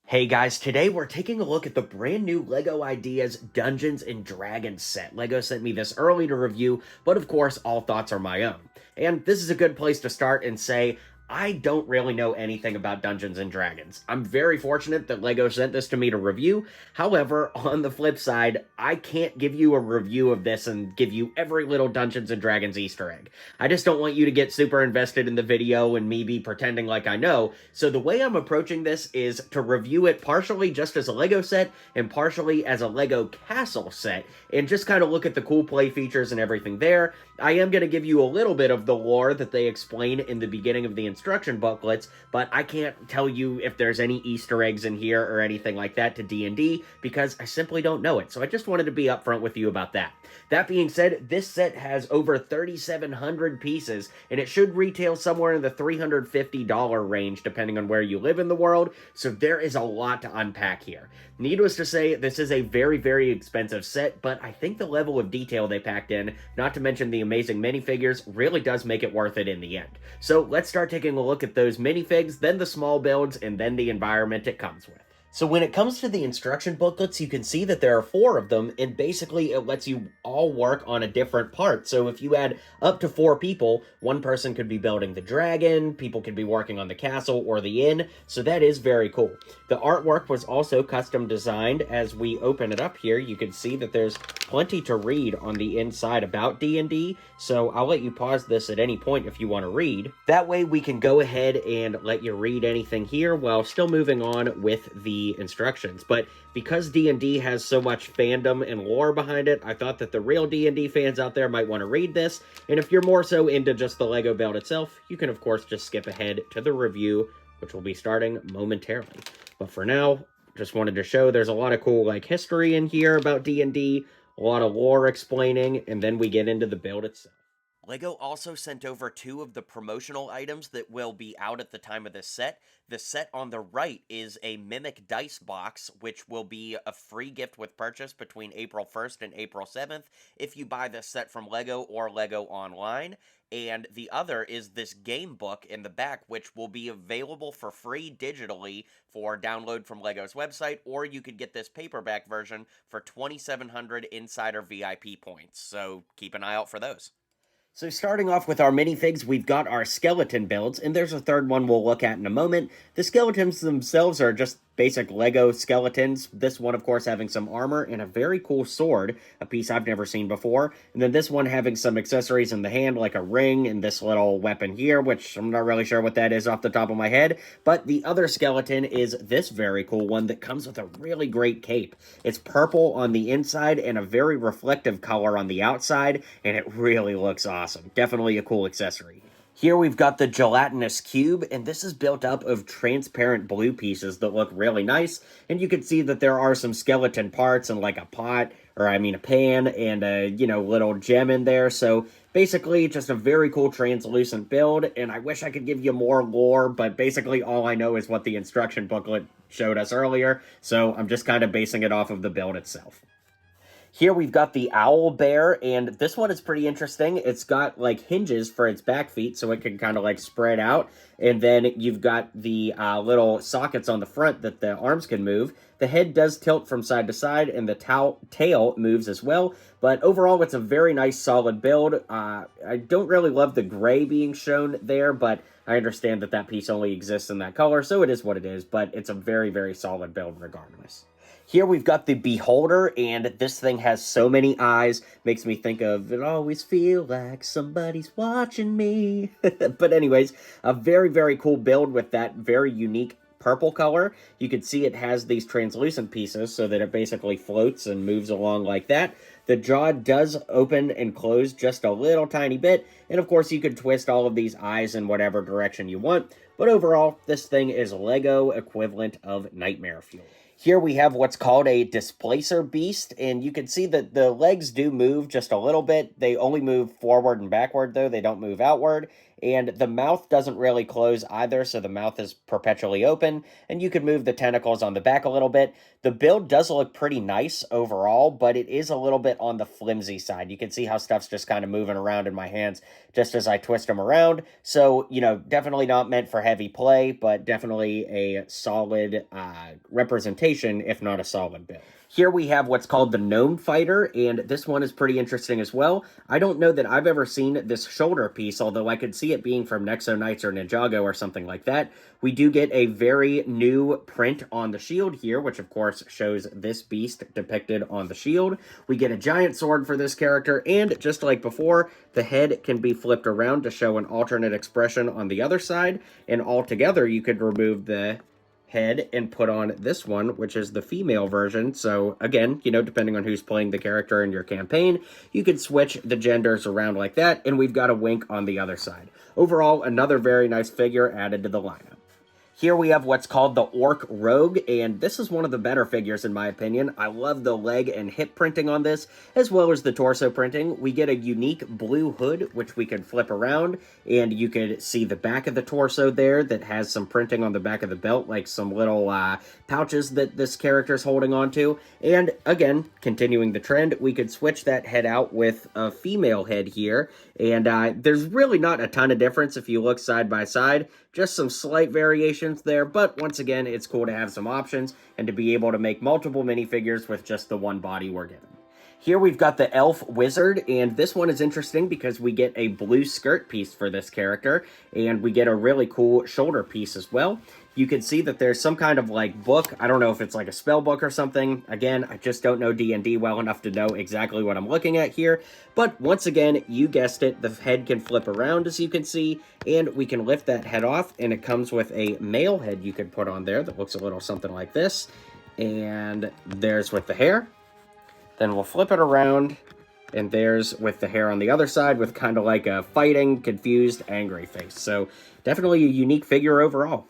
Hey guys, today we're taking a look at the brand new LEGO Ideas Dungeons and Dragons set. LEGO sent me this early to review, but of course all thoughts are my own. And this is a good place to start and say, I don't really know anything about Dungeons and Dragons. I'm very fortunate that LEGO sent this to me to review. However, on the flip side, I can't give you a review of this and give you every little Dungeons and Dragons Easter egg. I just don't want you to get super invested in the video and me be pretending like I know. So the way I'm approaching this is to review it partially just as a LEGO set and partially as a LEGO castle set and just kind of look at the cool play features and everything there. I am going to give you a little bit of the lore that they explain in the beginning of the instruction booklets, but I can't tell you if there's any Easter eggs in here or anything like that to D&D because I simply don't know it. So I just wanted to be upfront with you about that. That being said, this set has over 3,700 pieces, and it should retail somewhere in the $350 range depending on where you live in the world, so there is a lot to unpack here. Needless to say, this is a very, very expensive set, but I think the level of detail they packed in, not to mention the amazing minifigures, really does make it worth it in the end. So let's start taking a look at those minifigs, then the small builds, and then the environment it comes with. So when it comes to the instruction booklets, you can see that there are 4 of them, and basically it lets you all work on a different part. So if you add up to 4 people, one person could be building the dragon, people could be working on the castle or the inn, so that is very cool. The artwork was also custom designed. As we open it up here, you can see that there's plenty to read on the inside about D&D, so I'll let you pause this at any point if you want to read. That way we can go ahead and let you read anything here while still moving on with the instructions. But because D&D has so much fandom and lore behind it, I thought that the real D&D fans out there might want to read this, and if you're more so into just the LEGO build itself, you can of course just skip ahead to the review, which will be starting momentarily. But for now, just wanted to show there's a lot of cool history in here about D&D, a lot of lore explaining, and then we get into the build itself. LEGO also sent over 2 of the promotional items that will be out at the time of this set. The set on the right is a Mimic Dice Box, which will be a free gift with purchase between April 1st and April 7th if you buy this set from LEGO or LEGO Online. And the other is this game book in the back, which will be available for free digitally for download from LEGO's website, or you could get this paperback version for 2,700 Insider VIP points. So keep an eye out for those. So starting off with our minifigs, we've got our skeleton builds, and there's a third one we'll look at in a moment. The skeletons themselves are just basic LEGO skeletons. This one, of course, having some armor and a very cool sword, a piece I've never seen before. And then this one having some accessories in the hand, like a ring and this little weapon here, which I'm not really sure what that is off the top of my head. But the other skeleton is this very cool one that comes with a really great cape. It's purple on the inside and a very reflective color on the outside, and it really looks awesome. Definitely a cool accessory. Here we've got the gelatinous cube, and this is built up of transparent blue pieces that look really nice, and you can see that there are some skeleton parts and a pot, or a pan, and a, little gem in there, so basically just a very cool translucent build, and I wish I could give you more lore, but basically all I know is what the instruction booklet showed us earlier, so I'm just kind of basing it off of the build itself. Here we've got the owl bear, and this one is pretty interesting. It's got, hinges for its back feet, so it can kind of, spread out. And then you've got the little sockets on the front that the arms can move. The head does tilt from side to side, and the tail moves as well. But overall, it's a very nice, solid build. I don't really love the gray being shown there, but I understand that that piece only exists in that color, so it is what it is. But it's a very, very solid build regardless. Here we've got the Beholder, and this thing has so many eyes, makes me think of, it always feel like somebody's watching me. But anyways, a very, very cool build with that very unique purple color. You can see it has these translucent pieces so that it basically floats and moves along like that. The jaw does open and close just a little tiny bit, and of course you could twist all of these eyes in whatever direction you want, but overall, this thing is LEGO equivalent of nightmare fuel. Here we have what's called a displacer beast, and you can see that the legs do move just a little bit. They only move forward and backward, though. They don't move outward. and the mouth doesn't really close either, so the mouth is perpetually open, and you can move the tentacles on the back a little bit. The build does look pretty nice overall, but it is a little bit on the flimsy side. You can see how stuff's just kind of moving around in my hands just as I twist them around. So, you know, definitely not meant for heavy play, but definitely a solid representation, if not a solid build. Here we have what's called the Gnome Fighter, and this one is pretty interesting as well. I don't know that I've ever seen this shoulder piece, although I could see it being from Nexo Knights or Ninjago or something like that. We do get a very new print on the shield here, which of course shows this beast depicted on the shield. We get a giant sword for this character, and just like before, the head can be flipped around to show an alternate expression on the other side, and altogether you could remove the head and put on this one, which is the female version. So again, you know, depending on who's playing the character in your campaign, you can switch the genders around like that, and we've got a wink on the other side. Overall, another very nice figure added to the lineup. Here we have what's called the Orc Rogue, and this is one of the better figures in my opinion. I love the leg and hip printing on this, as well as the torso printing. We get a unique blue hood, which we can flip around, and you could see the back of the torso there that has some printing on the back of the belt, like some little pouches that this character is holding on to. And again, continuing the trend, we could switch that head out with a female head here, and there's really not a ton of difference if you look side by side. Just some slight variations there, but once again, it's cool to have some options and to be able to make multiple minifigures with just the one body we're given. Here we've got the Elf Wizard, and this one is interesting because we get a blue skirt piece for this character, and we get a really cool shoulder piece as well. You can see that there's some kind of like book. I don't know if it's like a spell book or something. Again, I just don't know D&D well enough to know exactly what I'm looking at here. But once again, you guessed it, the head can flip around as you can see, and we can lift that head off, and it comes with a male head you could put on there that looks a little something like this. And there's with the hair. Then we'll flip it around, and there's with the hair on the other side with kind of like a fighting, confused, angry face. So definitely a unique figure overall.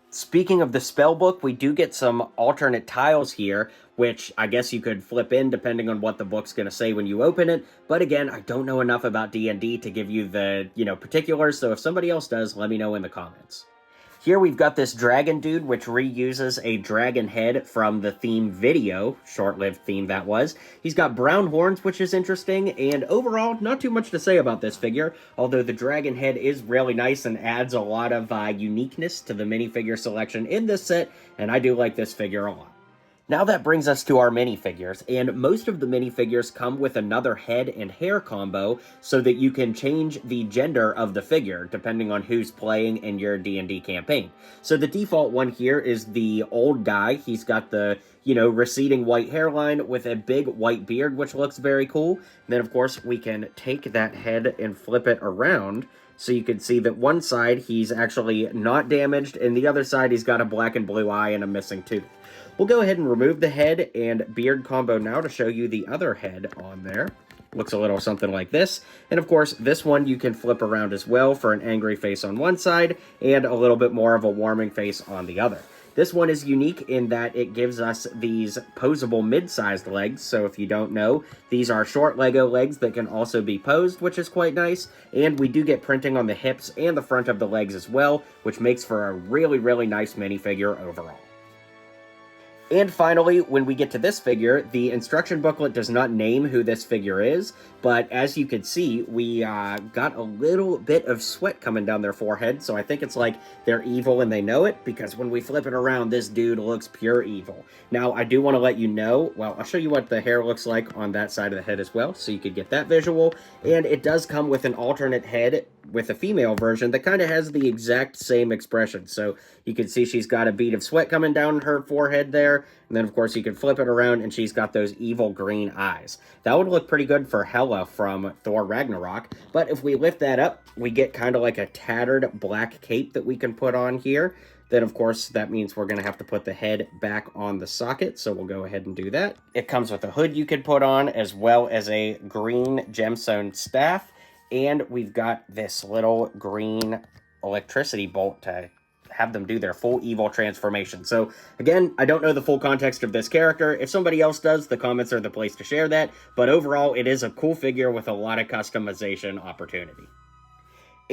Speaking of the spell book, we do get some alternate tiles here, which I guess you could flip in depending on what the book's going to say when you open it. But again, I don't know enough about D&D to give you the, particulars, so if somebody else does, let me know in the comments. Here we've got this dragon dude, which reuses a dragon head from the theme video, short-lived theme that was. He's got brown horns, which is interesting, and overall, not too much to say about this figure, although the dragon head is really nice and adds a lot of uniqueness to the minifigure selection in this set, and I do like this figure a lot. Now that brings us to our minifigures, and most of the minifigures come with another head and hair combo so that you can change the gender of the figure depending on who's playing in your D&D campaign. So the default one here is the old guy. He's got the, receding white hairline with a big white beard, which looks very cool. And then, of course, we can take that head and flip it around. So you can see that one side he's actually not damaged, and the other side he's got a black and blue eye and a missing tooth. We'll go ahead and remove the head and beard combo now to show you the other head on there. Looks a little something like this. And of course, this one you can flip around as well for an angry face on one side and a little bit more of a warming face on the other. This one is unique in that it gives us these posable mid-sized legs. So if you don't know, these are short Lego legs that can also be posed, which is quite nice. And we do get printing on the hips and the front of the legs as well, which makes for a really, really nice minifigure overall. And finally, when we get to this figure, the instruction booklet does not name who this figure is, but as you can see, we got a little bit of sweat coming down their forehead, so I think it's like they're evil and they know it, because when we flip it around, this dude looks pure evil. Now, I do want to let you know, well, I'll show you what the hair looks like on that side of the head as well, so you could get that visual, and it does come with an alternate head with a female version that kind of has the exact same expression. So you can see she's got a bead of sweat coming down her forehead there. And then, of course, you can flip it around and she's got those evil green eyes. That would look pretty good for Hela from Thor Ragnarok. But if we lift that up, we get kind of like a tattered black cape that we can put on here. Then, of course, that means we're going to have to put the head back on the socket, so we'll go ahead and do that. It comes with a hood you could put on, as well as a green gemstone staff. And we've got this little green electricity bolt to have them do their full evil transformation. So, again, I don't know the full context of this character. If somebody else does, the comments are the place to share that. But overall, it is a cool figure with a lot of customization opportunity.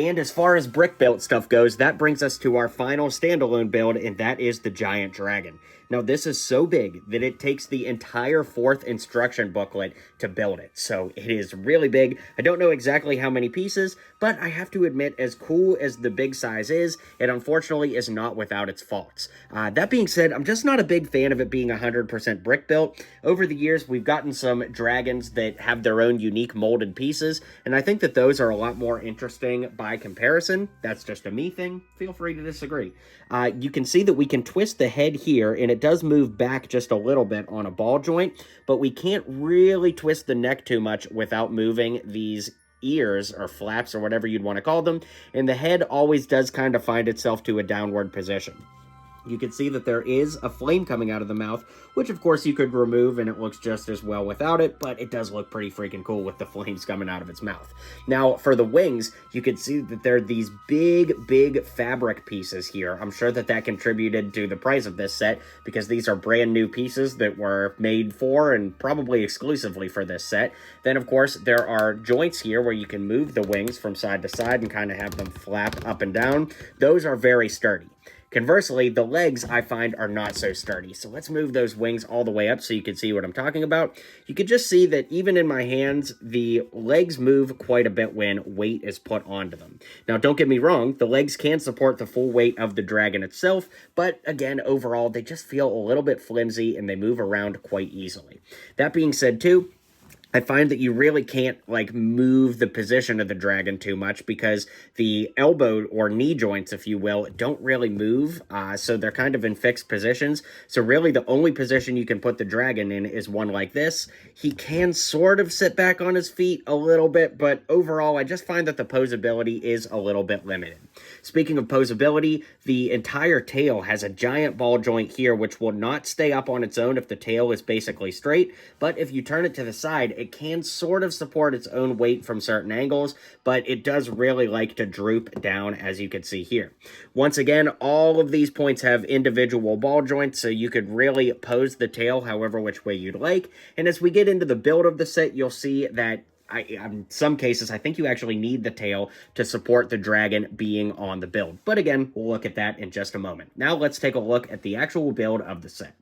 And as far as brick built stuff goes, that brings us to our final standalone build, and that is the Giant Dragon. Now, this is so big that it takes the entire 4th instruction booklet to build it. So it is really big. I don't know exactly how many pieces, but I have to admit, as cool as the big size is, it unfortunately is not without its faults. That being said, I'm just not a big fan of it being 100% brick built. Over the years, we've gotten some dragons that have their own unique molded pieces, and I think that those are a lot more interesting by comparison. That's just a me thing. Feel free to disagree. You can see that we can twist the head here, and it does move back just a little bit on a ball joint, but we can't really twist the neck too much without moving these ears or flaps or whatever you'd want to call them, and the head always does kind of find itself to a downward position. You can see that there is a flame coming out of the mouth, which of course you could remove and it looks just as well without it, but it does look pretty freaking cool with the flames coming out of its mouth. Now, for the wings, you can see that there are these big fabric pieces here. I'm sure that that contributed to the price of this set because these are brand new pieces that were made for and probably exclusively for this set. Then, of course, there are joints here where you can move the wings from side to side and kind of have them flap up and down. Those are very sturdy. Conversely, the legs, I find, are not so sturdy. So let's move those wings all the way up so you can see what I'm talking about. You can just see that even in my hands, the legs move quite a bit when weight is put onto them. Now, don't get me wrong, the legs can support the full weight of the dragon itself, but again, overall, they just feel a little bit flimsy and they move around quite easily. That being said, too, I find that you really can't, like, move the position of the dragon too much because the elbow or knee joints, if you will, don't really move, so they're kind of in fixed positions. So really the only position you can put the dragon in is one like this. He can sort of sit back on his feet a little bit, but overall I just find that the posability is a little bit limited. Speaking of posability, the entire tail has a giant ball joint here which will not stay up on its own if the tail is basically straight, but if you turn it to the side, it can sort of support its own weight from certain angles, but it does really like to droop down, as you can see here. Once again, all of these points have individual ball joints, so you could really pose the tail however which way you'd like. And as we get into the build of the set, you'll see that in some cases, I think you actually need the tail to support the dragon being on the build. But again, we'll look at that in just a moment. Now let's take a look at the actual build of the set.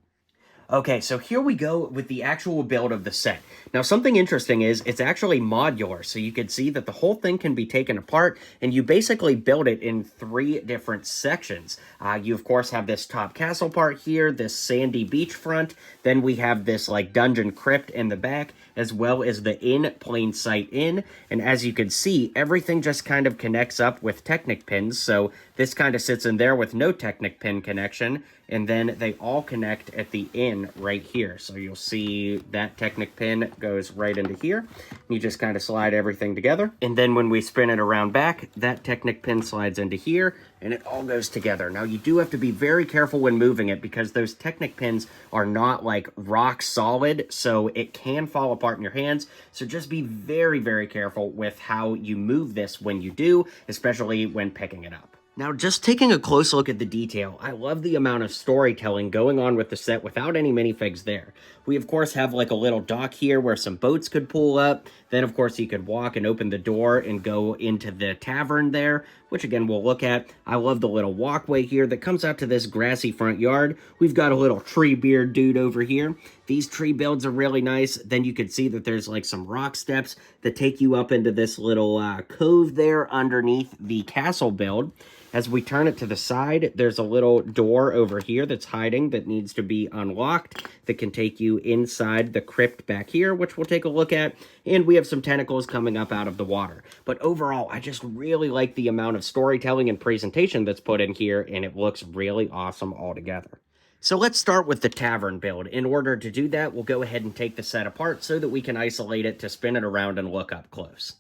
Okay, so here we go with the actual build of the set. Now, something interesting is it's actually modular, so you can see that the whole thing can be taken apart, and you basically build it in 3 different sections. You, of course, have this top castle part here, this sandy beach front, then we have this, like, dungeon crypt in the back, as well as the in plain sight inn, and as you can see, everything just kind of connects up with Technic pins, so this kind of sits in there with no Technic pin connection, and then they all connect at the inn right here. So you'll see that Technic pin goes right into here. You just kind of slide everything together. And then when we spin it around back, that Technic pin slides into here, and it all goes together. Now, you do have to be very careful when moving it because those Technic pins are not, like, rock solid, so it can fall apart in your hands. So just be very careful with how you move this when you do, especially when picking it up. Now, just taking a close look at the detail, I love the amount of storytelling going on with the set without any minifigs there. We, of course, have like a little dock here where some boats could pull up. Then, of course, you could walk and open the door and go into the tavern there, which, again, we'll look at. I love the little walkway here that comes out to this grassy front yard. We've got a little tree beard dude over here. These tree builds are really nice. Then you can see that there's like some rock steps that take you up into this little cove there underneath the castle build. As we turn it to the side, there's a little door over here that's hiding that needs to be unlocked that can take you inside the crypt back here, which we'll take a look at. And we have some tentacles coming up out of the water. But overall, I just really like the amount of storytelling and presentation that's put in here, and it looks really awesome altogether. So let's start with the tavern build. In order to do that, we'll go ahead and take the set apart so that we can isolate it to spin it around and look up close.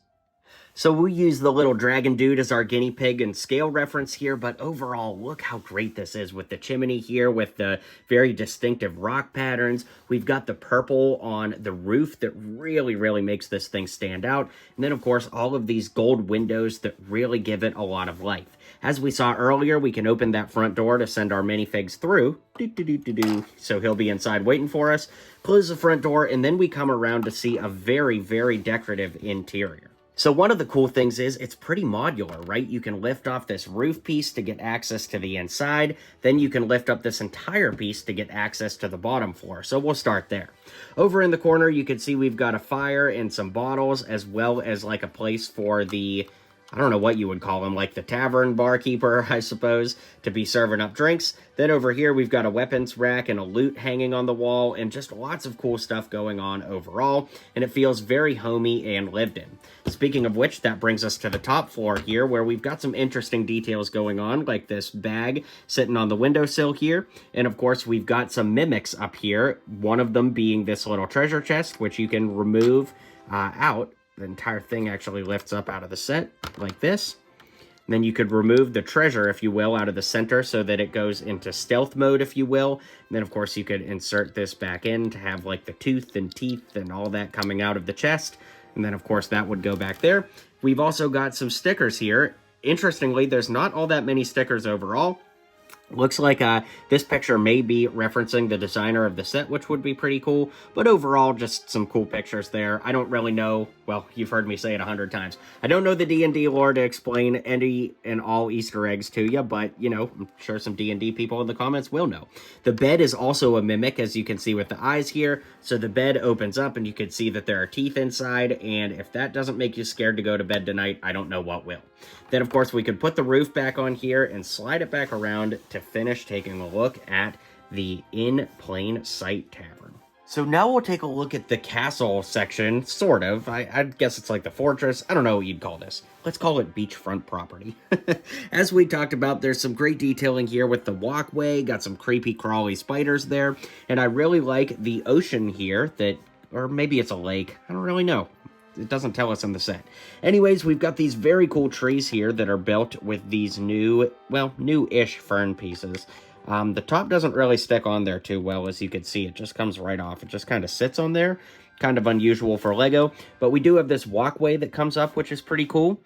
So we use the little dragon dude as our guinea pig and scale reference here, but overall, look how great this is with the chimney here, with the very distinctive rock patterns. We've got the purple on the roof that really makes this thing stand out. And then, of course, all of these gold windows that really give it a lot of life. As we saw earlier, we can open that front door to send our minifigs through. So he'll be inside waiting for us. Close the front door, and then we come around to see a very decorative interior. So one of the cool things is it's pretty modular, right? You can lift off this roof piece to get access to the inside. Then you can lift up this entire piece to get access to the bottom floor. So we'll start there. Over in the corner, you can see we've got a fire and some bottles, as well as like a place for the, I don't know what you would call him, like the tavern barkeeper, I suppose, to be serving up drinks. Then over here, we've got a weapons rack and a loot hanging on the wall, and just lots of cool stuff going on overall, and it feels very homey and lived in. Speaking of which, that brings us to the top floor here, where we've got some interesting details going on, like this bag sitting on the windowsill here, and of course, we've got some mimics up here, one of them being this little treasure chest, which you can remove out. The entire thing actually lifts up out of the set like this. And then you could remove the treasure, if you will, out of the center so that it goes into stealth mode, if you will. And then, of course, you could insert this back in to have, like, the tooth and teeth and all that coming out of the chest. And then, of course, that would go back there. We've also got some stickers here. Interestingly, there's not all that many stickers overall. Looks like this picture may be referencing the designer of the set, which would be pretty cool. But overall, just some cool pictures there. I don't really know, well, you've heard me say it 100 times. I don't know the D&D lore to explain any and all Easter eggs to you, but, you know, I'm sure some D&D people in the comments will know. The bed is also a mimic, as you can see with the eyes here. So the bed opens up, and you can see that there are teeth inside, and if that doesn't make you scared to go to bed tonight, I don't know what will. Then, of course, we could put the roof back on here and slide it back around to finish taking a look at the In Plain Sight Tavern. So now we'll take a look at the castle section, sort of. I guess it's like the fortress. I don't know what you'd call this. Let's call it beachfront property. As we talked about, there's some great detailing here with the walkway, got some creepy crawly spiders there, and I really like the ocean here that, or maybe it's a lake, I don't really know. It doesn't tell us in the set. Anyways, we've got these very cool trees here that are built with these new, well, new-ish fern pieces. The top doesn't really stick on there too well, as you can see. It just comes right off. It just kind of sits on there. Kind of unusual for Lego. But we do have this walkway that comes up, which is pretty cool.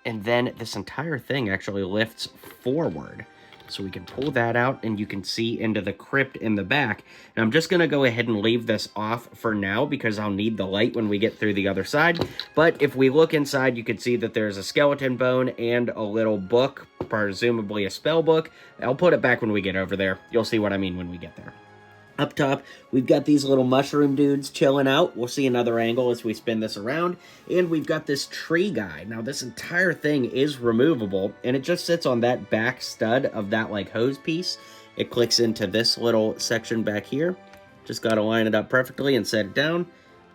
And then this entire thing actually lifts forward. So we can pull that out, and you can see into the crypt in the back. And I'm just going to go ahead and leave this off for now, because I'll need the light when we get through the other side. But if we look inside, you can see that there's a skeleton bone and a little book, presumably a spell book. I'll put it back when we get over there. You'll see what I mean when we get there. Up top, we've got these little mushroom dudes chilling out. We'll see another angle as we spin this around. And we've got this tree guy. Now, this entire thing is removable, and it just sits on that back stud of that, like, hose piece. It clicks into this little section back here. Just got to line it up perfectly and set it down.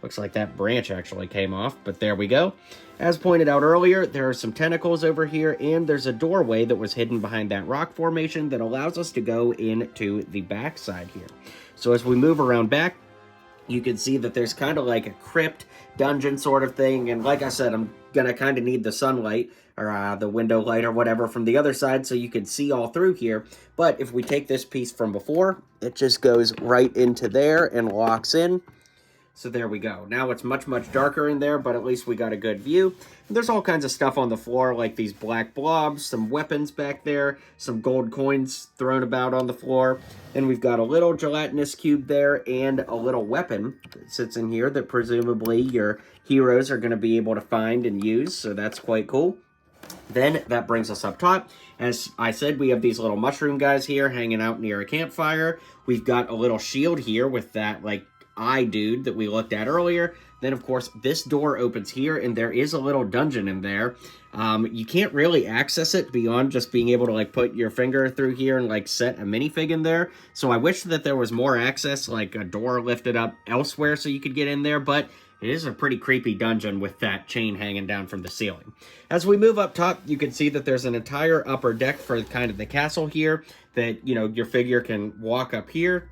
Looks like that branch actually came off, but there we go. As pointed out earlier, there are some tentacles over here, and there's a doorway that was hidden behind that rock formation that allows us to go into the back side here. So as we move around back, you can see that there's kind of like a crypt dungeon sort of thing, and like I said, I'm going to kind of need the sunlight, or the window light or whatever from the other side so you can see all through here. But if we take this piece from before, it just goes right into there and locks in. So there we go. Now it's much, much darker in there, but at least we got a good view. And there's all kinds of stuff on the floor, like these black blobs, some weapons back there, some gold coins thrown about on the floor. Then we've got a little gelatinous cube there and a little weapon that sits in here that presumably your heroes are going to be able to find and use, so that's quite cool. Then that brings us up top. As I said, we have these little mushroom guys here hanging out near a campfire. We've got a little shield here with that, like, eye dude that we looked at earlier. Then, of course, this door opens here, and there is a little dungeon in there. You can't really access it beyond just being able to, like, put your finger through here and, like, set a minifig in there. So I wish that there was more access, like a door lifted up elsewhere so you could get in there, but it is a pretty creepy dungeon with that chain hanging down from the ceiling. As we move up top, you can see that there's an entire upper deck for kind of the castle here that, you know, your figure can walk up here,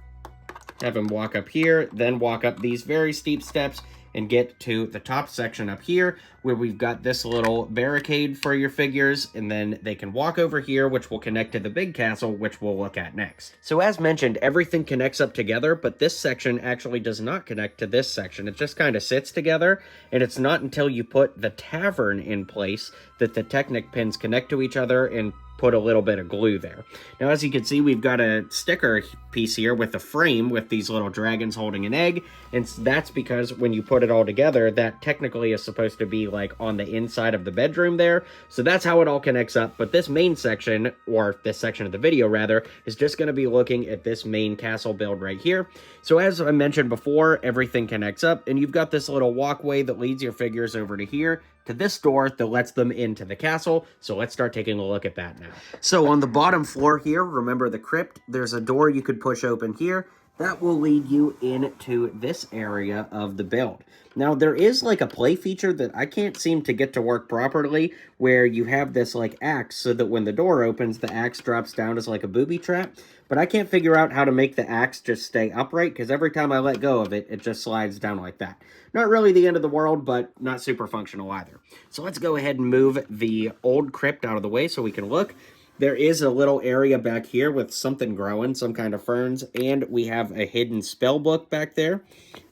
have him walk up here, then walk up these very steep steps and get to the top section up here where we've got this little barricade for your figures, and then they can walk over here, which will connect to the big castle, which we'll look at next. So as mentioned, everything connects up together, but this section actually does not connect to this section. It just kind of sits together, and it's not until you put the tavern in place that the Technic pins connect to each other and put a little bit of glue there. Now, as you can see, we've got a sticker piece here with a frame with these little dragons holding an egg, and that's because when you put it all together, that technically is supposed to be like on the inside of the bedroom there. So that's how it all connects up. But this main section, or this section of the video rather, is just going to be looking at this main castle build right here. So as I mentioned before, everything connects up, and you've got this little walkway that leads your figures over to here, to this door that lets them into the castle. So let's start taking a look at that now. So on the bottom floor here, remember the crypt, there's a door you could push open here. That will lead you into this area of the build. Now, there is like a play feature that I can't seem to get to work properly, where you have this like axe so that when the door opens, the axe drops down as like a booby trap. But I can't figure out how to make the axe just stay upright, because every time I let go of it, it just slides down like that. Not really the end of the world, but not super functional either. So let's go ahead and move the old crypt out of the way so we can look. There is a little area back here with something growing, some kind of ferns, and we have a hidden spell book back there.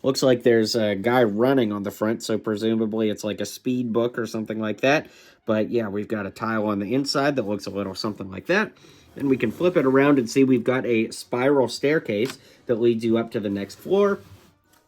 Looks like there's a guy running on the front, so presumably it's like a speed book or something like that. But yeah, we've got a tile on the inside that looks a little something like that. Then we can flip it around and see we've got a spiral staircase that leads you up to the next floor.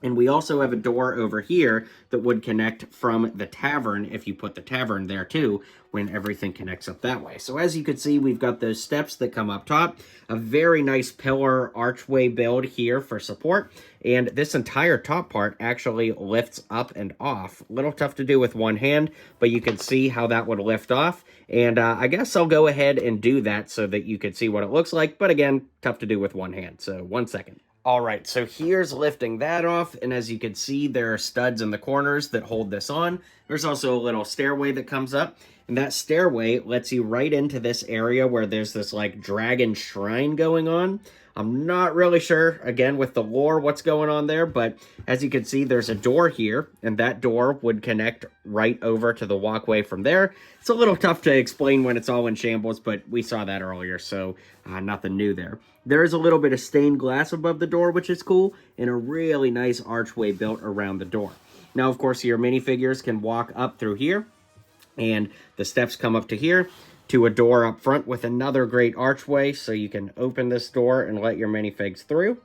And we also have a door over here that would connect from the tavern, if you put the tavern there too, when everything connects up that way. So as you can see, we've got those steps that come up top, a very nice pillar archway build here for support, and this entire top part actually lifts up and off. A little tough to do with one hand, but you can see how that would lift off, and I guess I'll go ahead and do that so that you can see what it looks like, but again, tough to do with one hand, so 1 second. All right, so here's lifting that off, and as you can see, there are studs in the corners that hold this on. There's also a little stairway that comes up, and that stairway lets you right into this area where there's this, like, dragon shrine going on. I'm not really sure, again, with the lore, what's going on there, but as you can see, there's a door here, and that door would connect right over to the walkway from there. It's a little tough to explain when it's all in shambles, but we saw that earlier, so nothing new there. There is a little bit of stained glass above the door, which is cool, and a really nice archway built around the door. Now, of course, your minifigures can walk up through here, and the steps come up to here, to a door up front with another great archway, so you can open this door and let your minifigs through.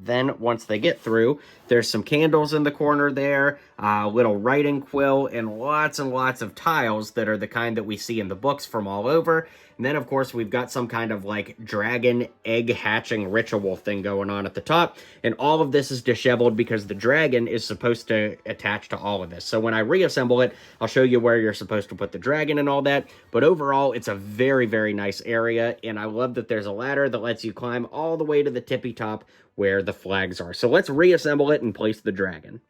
Then, once they get through, there's some candles in the corner there, a little writing quill, and lots of tiles that are the kind that we see in the books from all over. And then, of course, we've got some kind of, like, dragon egg hatching ritual thing going on at the top. And all of this is disheveled because the dragon is supposed to attach to all of this. So when I reassemble it, I'll show you where you're supposed to put the dragon and all that. But overall, it's a very, very nice area. And I love that there's a ladder that lets you climb all the way to the tippy top where the flags are. So let's reassemble it and place the dragon.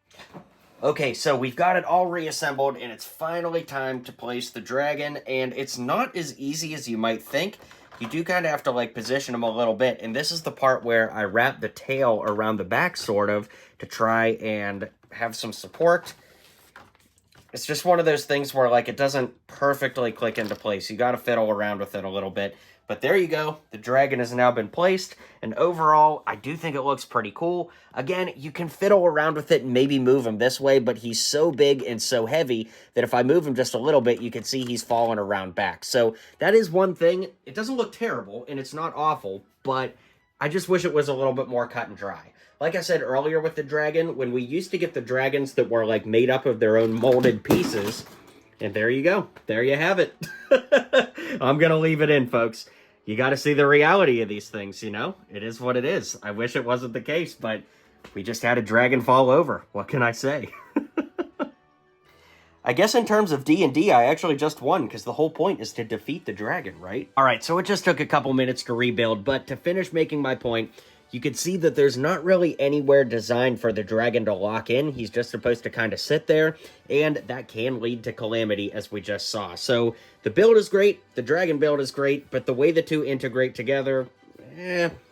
Okay, so we've got it all reassembled, and it's finally time to place the dragon, and it's not as easy as you might think. You do kind of have to, like, position him a little bit, and this is the part where I wrap the tail around the back, sort of, to try and have some support. It's just one of those things where, like, it doesn't perfectly click into place. You gotta fiddle around with it a little bit. But there you go. The dragon has now been placed. And overall, I do think it looks pretty cool. Again, you can fiddle around with it and maybe move him this way, but he's so big and so heavy that if I move him just a little bit, you can see he's falling around back. So that is one thing. It doesn't look terrible, and it's not awful, but I just wish it was a little bit more cut and dry. Like I said earlier with the dragon, when we used to get the dragons that were, like, made up of their own molded pieces, and there you go. There you have it. I'm going to leave it in, folks. You got to see the reality of these things, you know? It is what it is. I wish it wasn't the case, but we just had a dragon fall over. What can I say? I guess in terms of D&D, I actually just won, because the whole point is to defeat the dragon, right? Alright, so it just took a couple minutes to rebuild, but to finish making my point, you can see that there's not really anywhere designed for the dragon to lock in. He's just supposed to kind of sit there, and that can lead to calamity, as we just saw. So the build is great, the dragon build is great, but the way the two integrate together,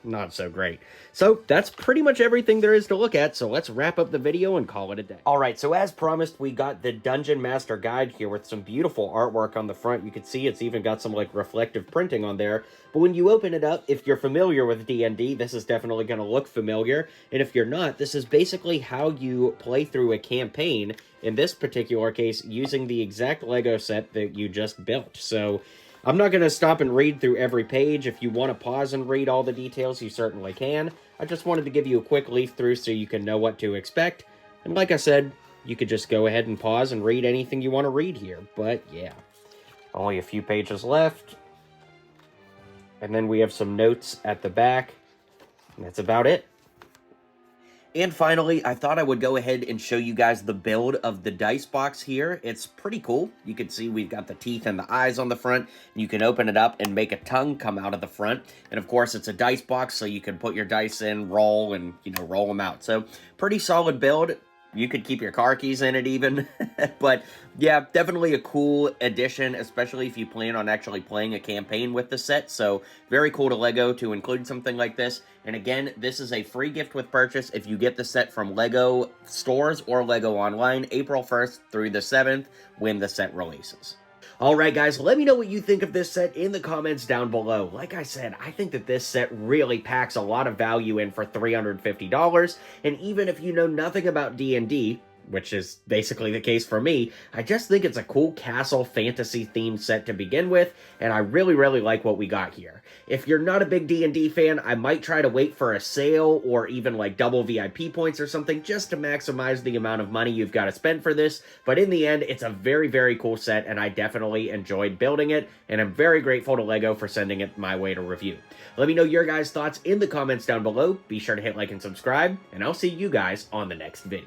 not so great. So that's pretty much everything there is to look at, so let's wrap up the video and call it a day. Alright, so as promised, we got the Dungeon Master Guide here with some beautiful artwork on the front. You can see it's even got some, like, reflective printing on there. But when you open it up, if you're familiar with D&D, this is definitely going to look familiar. And if you're not, this is basically how you play through a campaign, in this particular case, using the exact Lego set that you just built. So I'm not going to stop and read through every page. If you want to pause and read all the details, you certainly can. I just wanted to give you a quick leaf through so you can know what to expect. And like I said, you could just go ahead and pause and read anything you want to read here. But yeah, only a few pages left. And then we have some notes at the back. And that's about it. And finally, I thought I would go ahead and show you guys the build of the dice box here. It's pretty cool. You can see we've got the teeth and the eyes on the front. You can open it up and make a tongue come out of the front. And of course, it's a dice box, so you can put your dice in, roll, and, roll them out. So, pretty solid build. You could keep your car keys in it even. But yeah, definitely a cool addition, especially if you plan on actually playing a campaign with the set. So very cool to LEGO to include something like this. And again, this is a free gift with purchase if you get the set from LEGO stores or LEGO online April 1st through the 7th when the set releases. Alright guys, let me know what you think of this set in the comments down below. Like I said, I think that this set really packs a lot of value in for $350, and even if you know nothing about D&D, which is basically the case for me, I just think it's a cool castle fantasy themed set to begin with, and I really, really like what we got here. If you're not a big D&D fan, I might try to wait for a sale or even like double VIP points or something just to maximize the amount of money you've got to spend for this, but in the end, it's a very, very cool set, and I definitely enjoyed building it, and I'm very grateful to LEGO for sending it my way to review. Let me know your guys' thoughts in the comments down below. Be sure to hit like and subscribe, and I'll see you guys on the next video.